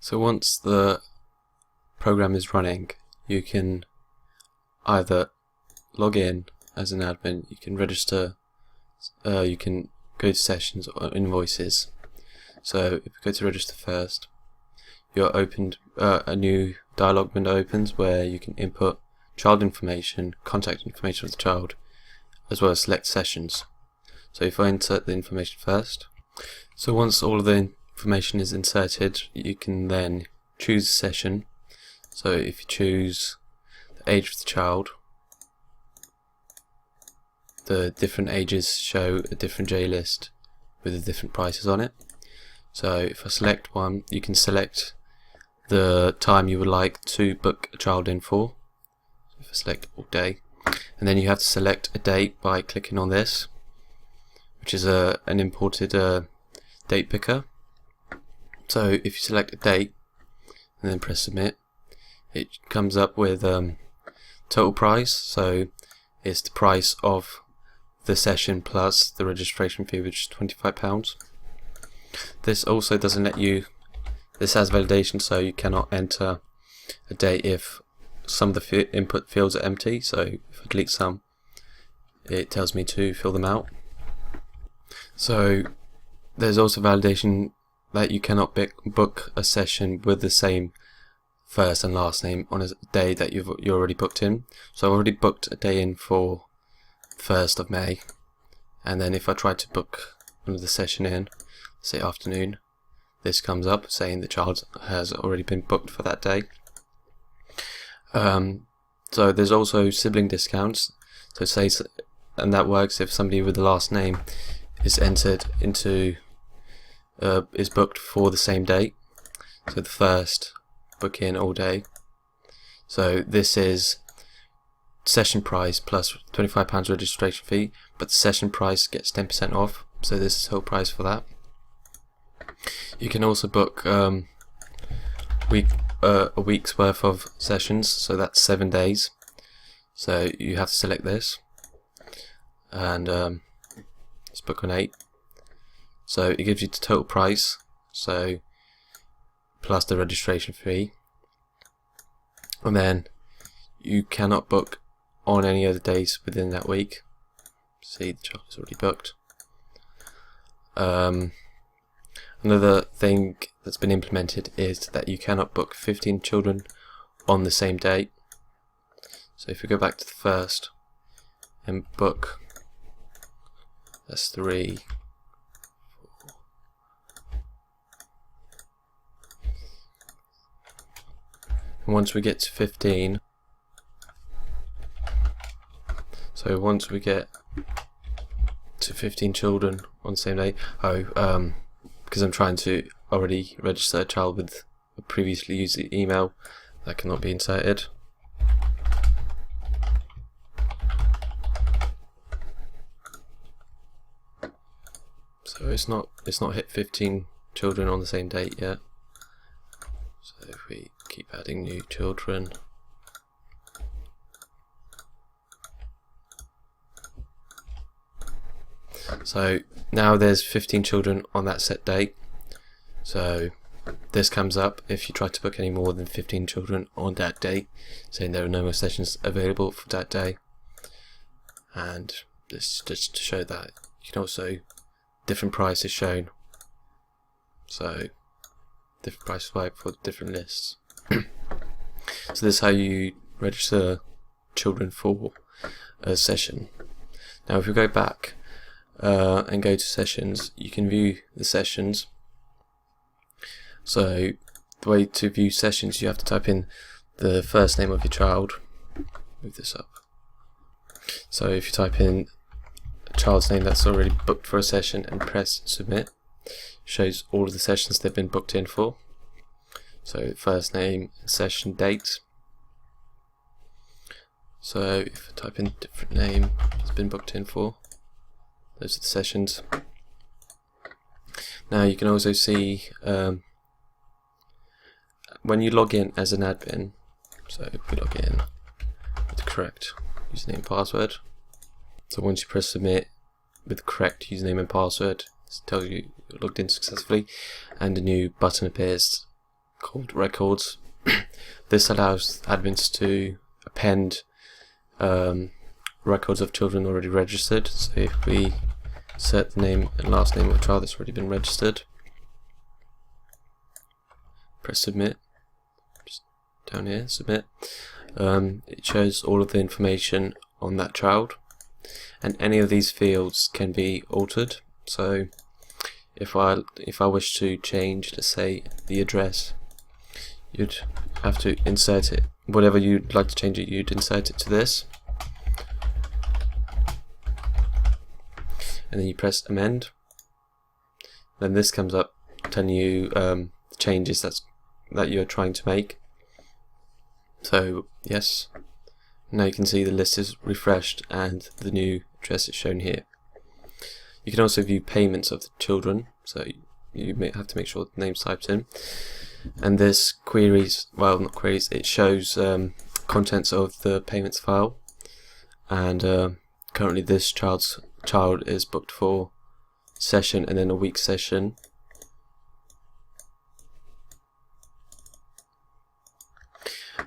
So once the program is running, you can either log in as an admin, you can register, you can go to sessions or invoices. So if you go to register first, you're opened, a new dialog window opens where you can input child information, contact information of the child, as well as select sessions. So if I insert the information first, so once all of the information is inserted, you can then choose a session. So if you choose the age of the child, the different ages show a different J list with the different prices on it. So if I select one, you can select the time you would like to book a child in for. So if I select all day, and then you have to select a date by clicking on this, which is an imported date picker. So if you select a date and then press submit, it comes up with total price. So it's the price of the session plus the registration fee, which is £25. This also doesn't let you, this has validation, so you cannot enter a date if some of the input fields are empty. So if I delete some, it tells me to fill them out. So there's also validation that you cannot book a session with the same first and last name on a day that you're already booked in. So I've already booked a day in for 1st of May, and then if I try to book another session in, say afternoon, this comes up saying the child has already been booked for that day. So there's also sibling discounts. So say, and that works if somebody with the last name is entered into is booked for the same date. So the first book in all day. So this is session price plus £25 registration fee, but the session price gets 10% off. So this is the whole price for that. You can also book a week's worth of sessions, so that's 7 days. So you have to select this, and let's book on 8. So it gives you the total price, so plus the registration fee, and then you cannot book on any other days within that week. See, the child is already booked. Another thing that's been implemented is that you cannot book 15 children on the same date. So if we go back to the first and book, that's 3, 4. And once we get to 15, so once we get to 15 children on the same day, because I'm trying to already register a child with a previously used email, that cannot be inserted. So it's not hit 15 children on the same date yet. So if we keep adding new children, so now there's 15 children on that set date. So this comes up if you try to book any more than 15 children on that date, saying there are no more sessions available for that day. And this just to show that you can also, different prices shown. So different prices work for different lists. So this is how you register children for a session. Now if we go back and go to sessions, you can view the sessions. So the way to view sessions, you have to type in the first name of your child. Move this up. So if you type in a child's name that's already booked for a session and press submit, it shows all of the sessions they've been booked in for. So first name, session date. So if I type in a different name it's been booked in for, those are the sessions. Now you can also see when you log in as an admin, so if we log in with the correct username and password, so once you press submit with the correct username and password, it tells you you're logged in successfully, and a new button appears called records. This allows admins to append records of children already registered. So if we set the name and last name of a child that's already been registered, press submit, just down here, submit, it shows all of the information on that child, and any of these fields can be altered. So if I wish to change, let's say, the address, you'd have to insert it, whatever you'd like to change it, you'd insert it to this, and then you press amend. Then this comes up telling you the changes that you're trying to make. So yes, now you can see the list is refreshed and the new address is shown here. You can also view payments of the children, so you may have to make sure the name's typed in. And this queries, well, not queries, it shows contents of the payments file, and currently this child is booked for session and then a week session.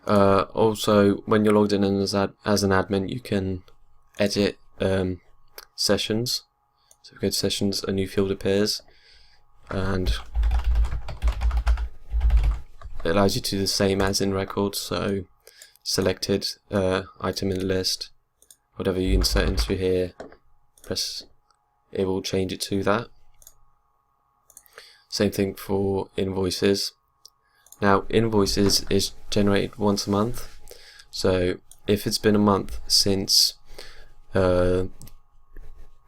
Also, when you're logged in as an admin, you can edit sessions. So if we go to sessions, a new field appears, and it allows you to do the same as in records. So selected item in the list, whatever you insert into here, it will change it to that. Same thing for invoices. Now invoices is generated once a month, so if it's been a month since the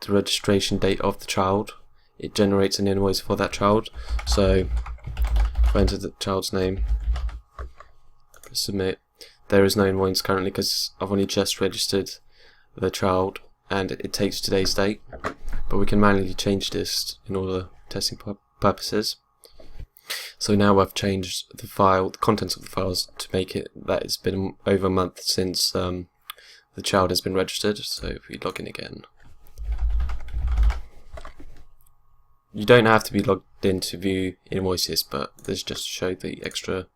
registration date of the child, it generates an invoice for that child. So if I enter the child's name, press submit, there is no invoice currently because I've only just registered the child and it takes today's date, but we can manually change this in order testing purposes. So now I've changed the contents of the files to make it that it's been over a month since the child has been registered. So if we log in again, you don't have to be logged in to view invoices, but this just showed the extra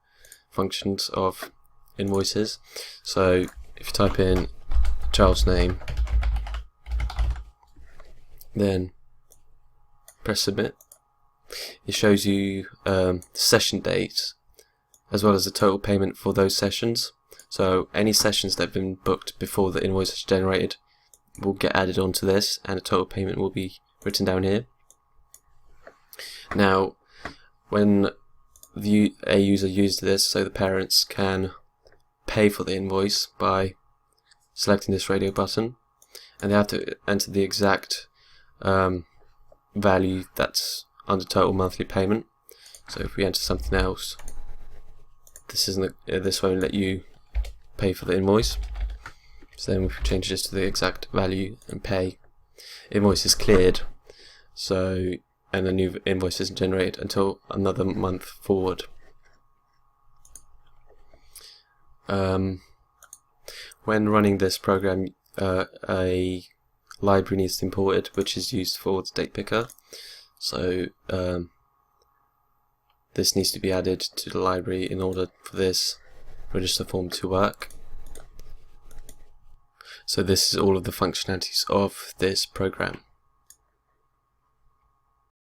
functions of invoices. So if you type in the child's name, then press submit, it shows you the session date as well as the total payment for those sessions. So any sessions that have been booked before the invoice is generated will get added onto this, and a total payment will be written down here. Now, when a user uses this, so the parents can pay for the invoice by selecting this radio button, and they have to enter the exact value that's under total monthly payment. So if we enter something else, this won't let you pay for the invoice. So then if we change this to the exact value and pay, invoice is cleared. So and a new invoice isn't generated until another month forward. When running this program, a library needs to be imported, which is used for the date picker. So this needs to be added to the library in order for this register form to work. So this is all of the functionalities of this program.